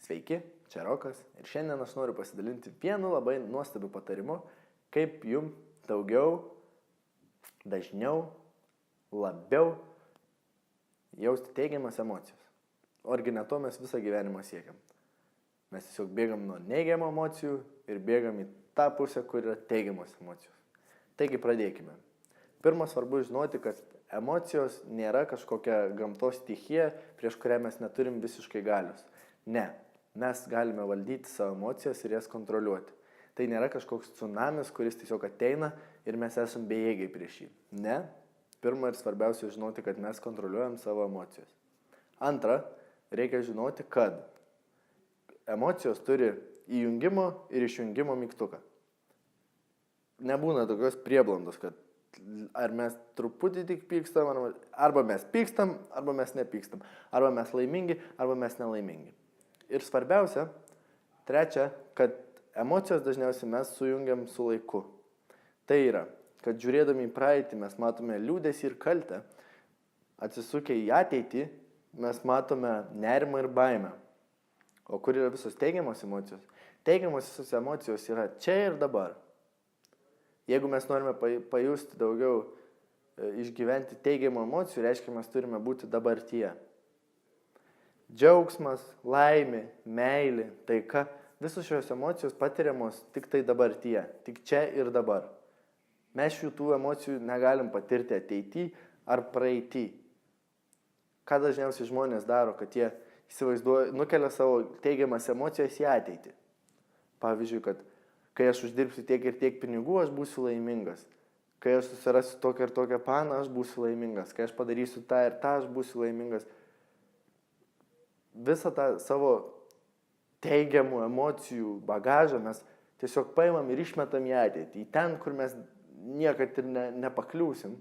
Sveiki, čia Rokas ir šiandien aš noriu pasidalinti vienu labai nuostabiu patarimu, kaip jums daugiau, dažniau, labiau jausti teigiamas emocijas. Orgi ne to mes visą gyvenimą siekiam. Mes tiesiog bėgam nuo neigiamų emocijų ir bėgam į tą pusę, kur yra teigiamos emocijos. Taigi pradėkime. Pirmas svarbu žinoti, kad emocijos nėra kažkokia gamtos stichija, prieš kurią mes neturim visiškai galios. Ne, mes galime valdyti savo emocijas ir jas kontroliuoti. Tai nėra kažkoks tsunamis, kuris tiesiog ateina ir mes esam bejėgiai prieš jį. Ne, pirma ir svarbiausia žinoti, kad mes kontroliuojam savo emocijas. Antra, reikia žinoti, kad emocijos turi įjungimo ir išjungimo mygtuką. Nebūna tokios prieblandos, kad ar mes truputį tik pykstam, arba mes pykstam, arba mes nepykstam, arba mes laimingi, arba mes nelaimingi. Ir svarbiausia, trečia, kad emocijos dažniausiai mes sujungiam su laiku. Tai yra, kad žiūrėdami į praeitį mes matome liūdesį ir kaltę, atsisukę į ateitį mes matome nerimą ir baimę. O kur yra visos teigiamos emocijos? Teigiamos visos emocijos yra čia ir dabar. Jeigu mes norime pajusti daugiau, išgyventi teigiamų emocijų, reiškia, mes turime būti dabartyje. Džiaugsmas, laimė, meilė, taika, visos šios emocijos patiriamos tik tai dabartyje, tik čia ir dabar. Mes šitų emocijų negalim patirti ateityje ar praeity. Ką dažniausiai žmonės daro, kad jie nukelia savo teigiamas emocijas į ateitį. Pavyzdžiui, kad kai aš uždirbsiu tiek ir tiek pinigų, aš būsiu laimingas. Kai aš susirasiu tokią ir tokią paną, aš būsiu laimingas. Kai aš padarysiu tą ir tą, aš būsiu laimingas. Visą tą savo teigiamų emocijų bagažą mes tiesiog paimam ir išmetam į ateitį. Į ten, kur mes niekad ir nepakliūsim.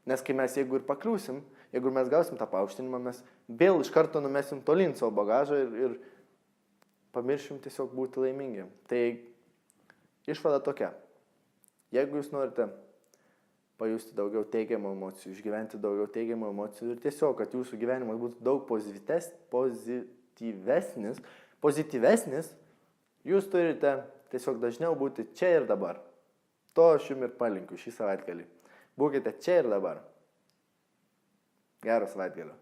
Nes kai mes, jeigu ir pakliūsim, jeigu mes gausim tą paaukštinimą, mes vėl iš karto numesim tolyn savo bagažą ir pamiršim tiesiog būti laimingi. Tai išvada tokia. Jeigu jūs norite pajusti daugiau teigiamų emocijų, išgyventi daugiau teigiamų emocijų ir tiesiog, kad jūsų gyvenimas būtų daug pozityvesnis, jūs turite tiesiog dažniau būti čia ir dabar. To aš jums ir palinkiu šį savaitgalį. Būkite čia ir dabar. Gero savaitgalio.